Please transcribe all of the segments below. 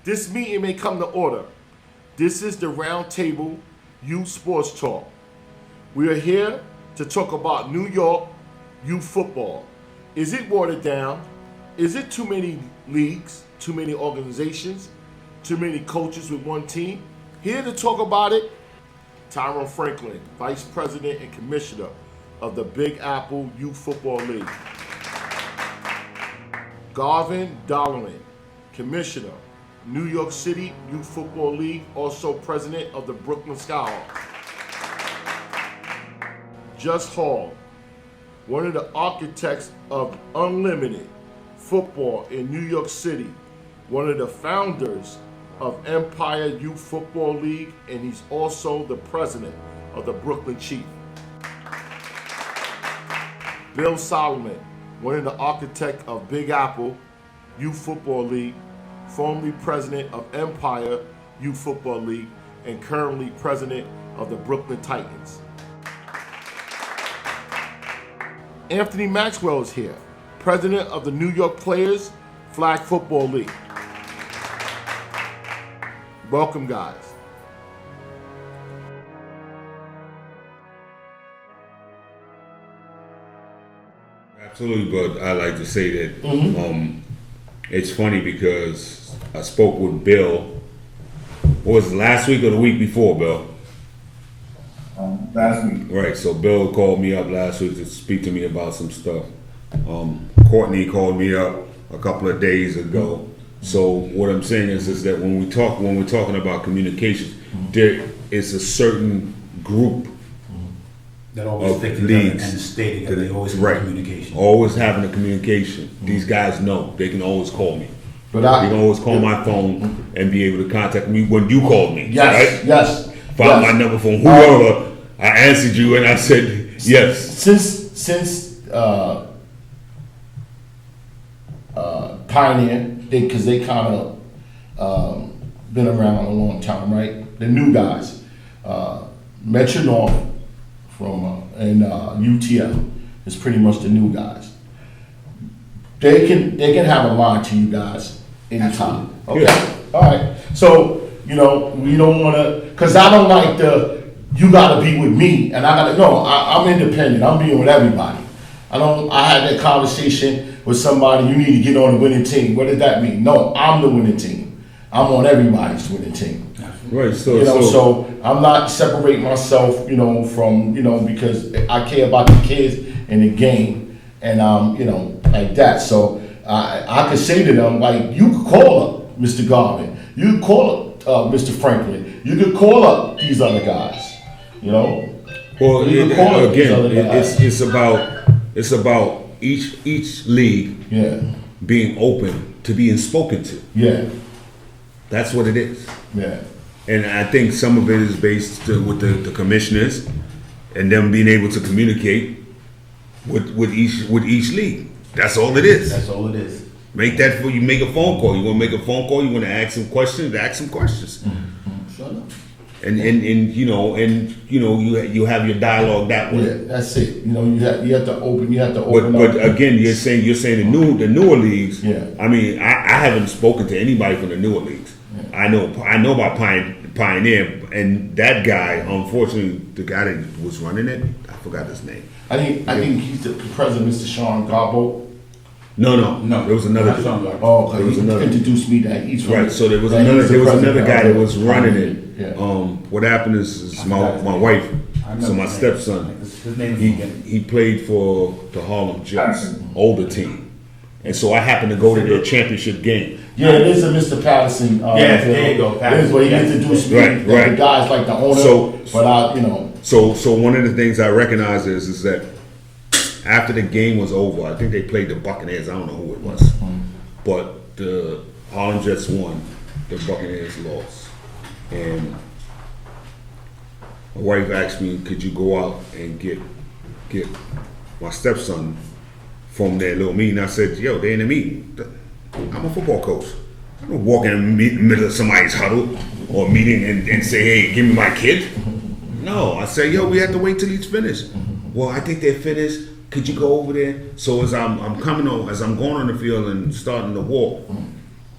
This meeting may come to order. This is the Round Table Youth Sports Talk. We are here to talk about New York youth football. Is it watered down? Is it too many leagues, too many organizations, too many coaches with one team? Here to talk about it, Tyrone Franklin, Vice President and Commissioner of the Big Apple Youth Football League. Garvin Dublin, Commissioner, New York City Youth Football League, also President of the Brooklyn Skyhawks. Jus Hal, one of the architects of unlimited football in New York City, one of the founders of Empire Youth Football League, and he's also the president of the Brooklyn Chief. Bill Solomon, one of the architects of Big Apple Youth Football League, formerly president of Empire Youth Football League, and currently president of the Brooklyn Titans. Anthony Maxwell is here, president of the New York Players Flag Football League. Welcome, guys. Absolutely, but I like to say that it's funny because I spoke with Bill. What was it, last week or the week before, Bill? Last week. Right, so Bill called me up last week to speak to me about some stuff. Courtney called me up a couple of days ago. So what I'm saying is that when we're talking about communications, there is a certain group that always stick together and stating that they always have communication. Always having a communication. These guys know they can always call me. But they can always call my phone and be able to contact me when you called me. Yes, right? yes. Found my number from whoever. I answered you and I said yes. Since Pioneer, because they kind of been around a long time, right? The new guys, Metro North from and UTL is pretty much the new guys. They can have a line to you guys anytime. Okay, yeah. All right. So we don't want to, because I don't like you got to be with me, and I'm independent. I'm being with everybody. I had that conversation with somebody. You need to get on the winning team. What does that mean? No, I'm the winning team. I'm on everybody's winning team. Right. So so I'm not separating myself, from because I care about the kids and the game, and like that. So I could say to them, like, you could call up Mr. Garvin, you could call up Mr. Franklin, you could call up these other guys. Well, again, it's about each league being open to being spoken to. Yeah, that's what it is. Yeah, and I think some of it is based with the commissioners and them being able to communicate with each league. That's all it is. That's all it is. Make a phone call. You want to make a phone call. You want to ask some questions. Ask some questions. Mm-hmm. Shut up. And you have your dialogue that way. Yeah, that's it. You have to open. You have to open. But again, you're saying the newer leagues. Yeah. I mean, I haven't spoken to anybody from the newer leagues. Yeah. I know about Pioneer, and that guy, unfortunately, the guy that was running it, I forgot his name. I think he's the president, Mr. Sean Garbo. No. There was another. Oh, there was another. Introduced me that he's right. So there was another guy that was running it. Yeah. What happened is my wife, so my stepson, he played for the Harlem Jets, older team, and so I happened to go to their championship game. Yeah, it is a Mr. Patterson. There you go. Patterson. But he introduced me. Right. The guy's like the owner. So one of the things I recognize is that after the game was over, I think they played the Buccaneers. I don't know who it was, but the Harlem Jets won. The Buccaneers lost, and my wife asked me, "Could you go out and get my stepson from their little meeting?" I said, "Yo, they in a meeting. I'm a football coach. I don't walk in the middle of somebody's huddle or meeting and say, hey, give me my kid. No, I say, yo, we have to wait till he's finished. Well, I think they're finished. Could you go over there?" So as I'm coming on, as I'm going on the field and starting to walk,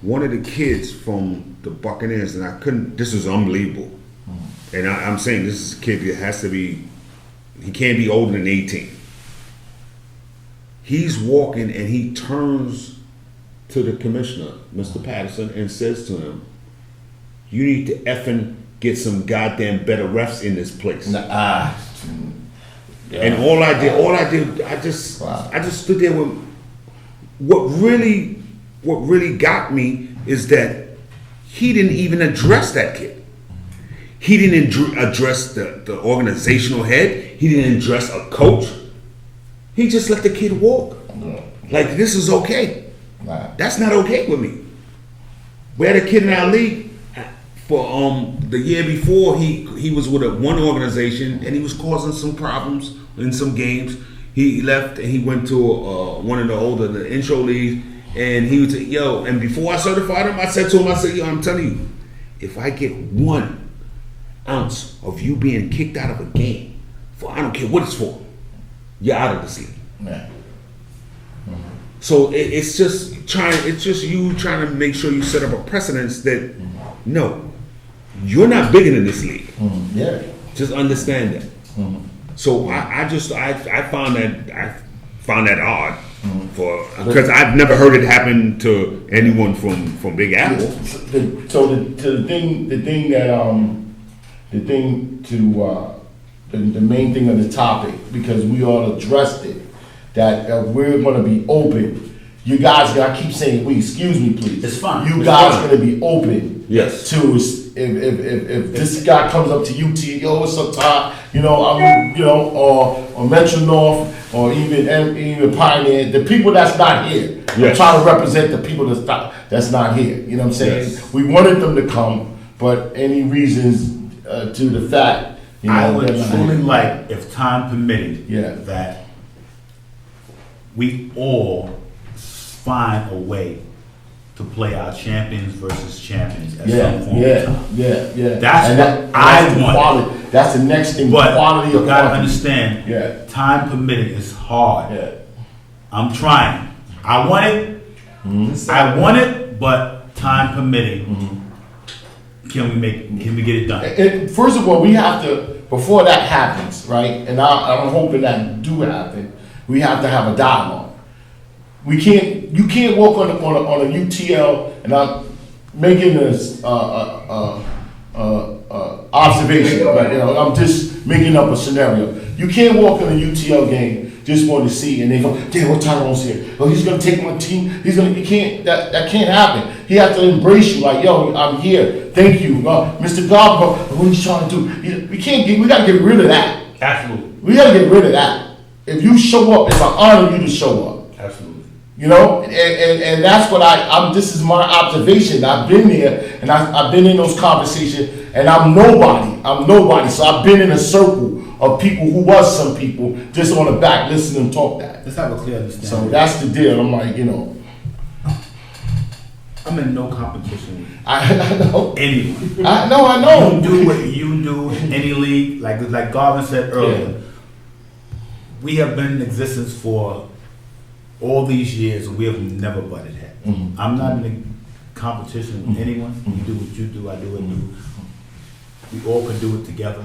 one of the kids from the Buccaneers, and I couldn't. This is unbelievable, and I'm saying this is a kid that has to be. He can't be older than 18. He's walking and he turns to the commissioner, Mr. Patterson, and says to him, "You need to effing get some goddamn better refs in this place." Yeah. And I just stood there with. What really got me is that he didn't even address that kid. He didn't address the organizational head. He didn't address a coach. He just let the kid walk. Like, this is okay. That's not okay with me. We had a kid in our league for the year before. He was with one organization and he was causing some problems in some games. He left and he went to one of the intro leagues, and he was and before I certified him, I said to him, yo, I'm telling you, if I get 1 ounce of you being kicked out of a game, I don't care what it's for, you're out of this league. Yeah. So it's just you trying to make sure you set up a precedence that no, you're not bigger than this league. Yeah. Just understand that. So I found that odd because I've never heard it happen to anyone from Big Apple. The main thing of the topic, because we all addressed it, that we're going to be open. You guys, I keep saying we. Excuse me, please. It's fine. You guys are going to be open. Yes. To if this guy comes up to UT, yo, what's up, Todd? Or Metro North, or even Pioneer, the people that's not here. Yes. I'm trying to represent the people that's not here. You know what I'm saying? Yes. We wanted them to come, but any reasons to the fact, I would truly like, if time permitted, that we all find a way to play our champions versus champions at some point in time. Yeah. That's what I want. Quality. That's the next thing. But quality of you gotta quality. understand, time permitted is hard. Yeah. I'm trying. I want it. I want it, but time permitting. Can we get it done? And first of all, we have to, before that happens, right? And I'm hoping that do happen. We have to have a dialogue. You can't walk on a UTL, and I'm making this observation, but I'm just making up a scenario. You can't walk in a UTL game just want to see, and they go, damn, what Tyrone's here? Oh, he's gonna take my team. You can't. That can't happen. He has to embrace you, like, yo, I'm here. Thank you, Mr. Garvin. What are you trying to do? We gotta get rid of that. Absolutely. We gotta get rid of that. If you show up, it's an honor you to show up. Absolutely. And that's what this is my observation. I've been there, and I've been in those conversations, and I'm nobody. So I've been in a circle of people who was some people just on the back listening to talk that. Let's have a clear understanding. So that's the deal. I'm like, I'm in no competition. I know. Anyone. I know. You do what you do in any league. Like Garvin said earlier, we have been in existence for all these years, and we have never butted heads. I'm not in a competition with anyone. You do what you do, I do what you do. We all can do it together.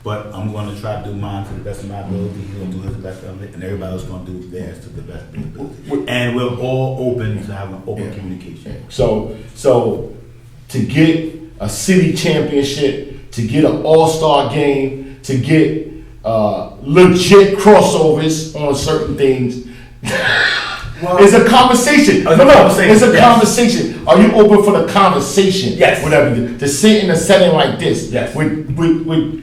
But I'm going to try to do mine to the best of my ability. He's going to do his best of it, and everybody else going to do theirs to the best of their ability. And we're all open to having open communication. So to get a city championship, to get an all-star game, to get legit crossovers on certain things, it's a conversation. It's a conversation. Are you open for the conversation? Yes. Whatever. To sit in a setting like this, yes, with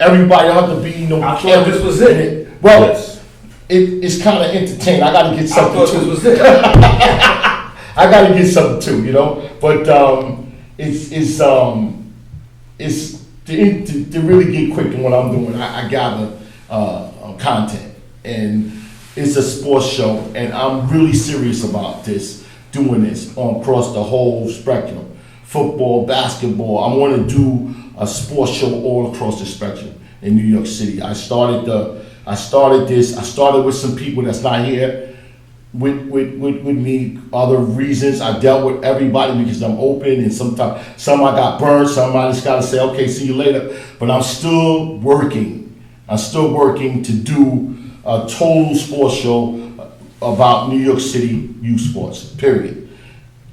everybody on the beat, I thought this was it. Well, yes. It's kind of entertaining. I got to get something. I thought this was it. I got to get something too, But it's to really get quick in what I'm doing. I gather content, and it's a sports show, and I'm really serious about doing this across the whole spectrum. Football, basketball. I want to do a sports show all across the spectrum in New York City. I started with some people that's not here. with me, other reasons. I dealt with everybody because I'm open, and sometimes some I got burned, somebody's got to say, okay, see you later. But I'm still working. I'm still working to do a total sports show about New York City youth sports, period.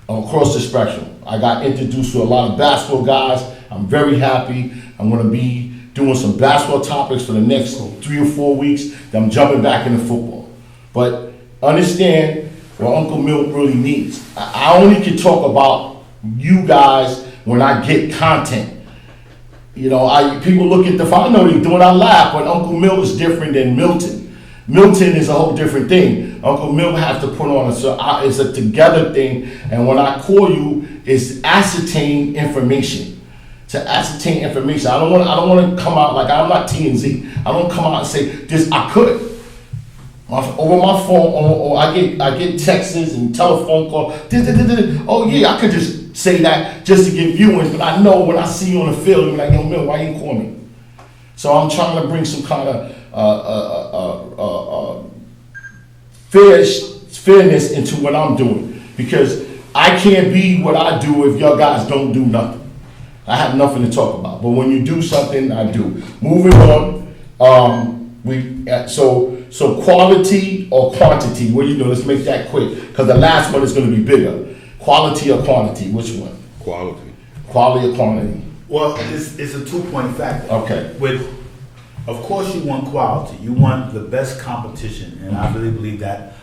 Across the spectrum. I got introduced to a lot of basketball guys. I'm very happy. I'm going to be doing some basketball topics for the next 3 or 4 weeks. Then I'm jumping back into football. But understand what Uncle Milt really needs. I only can talk about you guys when I get content. You know, people look at I know they're doing, I laugh, but Uncle Milt is different than Milton. Milton is a whole different thing. Uncle Milt has to put on it's a together thing, and when I call you, it's ascertain information. To ascertain information. I don't want to come out like I'm not TMZ. I don't come out and say this. I could. Over my phone, or I get texts and telephone call. Oh yeah, I could just say that just to get viewings, but I know when I see you on the field, you're like, yo, Mill, why you call me? So I'm trying to bring some kind of fairness into what I'm doing, because I can't be what I do if y'all guys don't do nothing. I have nothing to talk about, but when you do something, I do. Moving on, so quality or quantity? What do you do? Let's make that quick, because the last one is going to be bigger. Quality or quantity? Which one? Quality. Quality or quantity? Well, it's a 2-point factor. Okay. Of course, you want quality. You want the best competition, and I really believe that.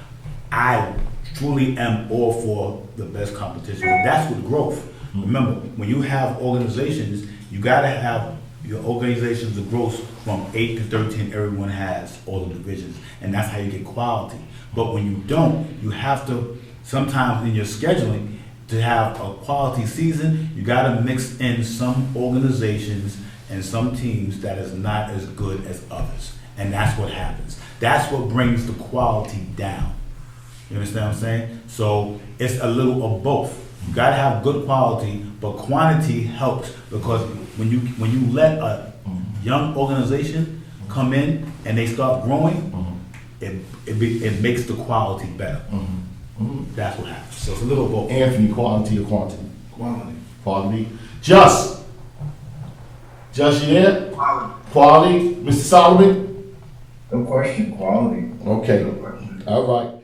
I truly am all for the best competition, but that's with growth. Remember, when you have organizations, you got to have your organizations the growth from 8 to 13. Everyone has all the divisions, and that's how you get quality. But when you don't, you have to sometimes in your scheduling to have a quality season. You got to mix in some organizations and some teams that is not as good as others, and that's what happens. That's what brings the quality down. You understand what I'm saying? So it's a little of both. You gotta have good quality, but quantity helps, because when you let a young organization come in and they start growing, it makes the quality better. That's what happens. So it's a little of both. Anthony, quality or quantity? Quality. Quality. Jus, you there? Quality. Quality. Mr. Solomon? No question, quality. Okay. No question. All right.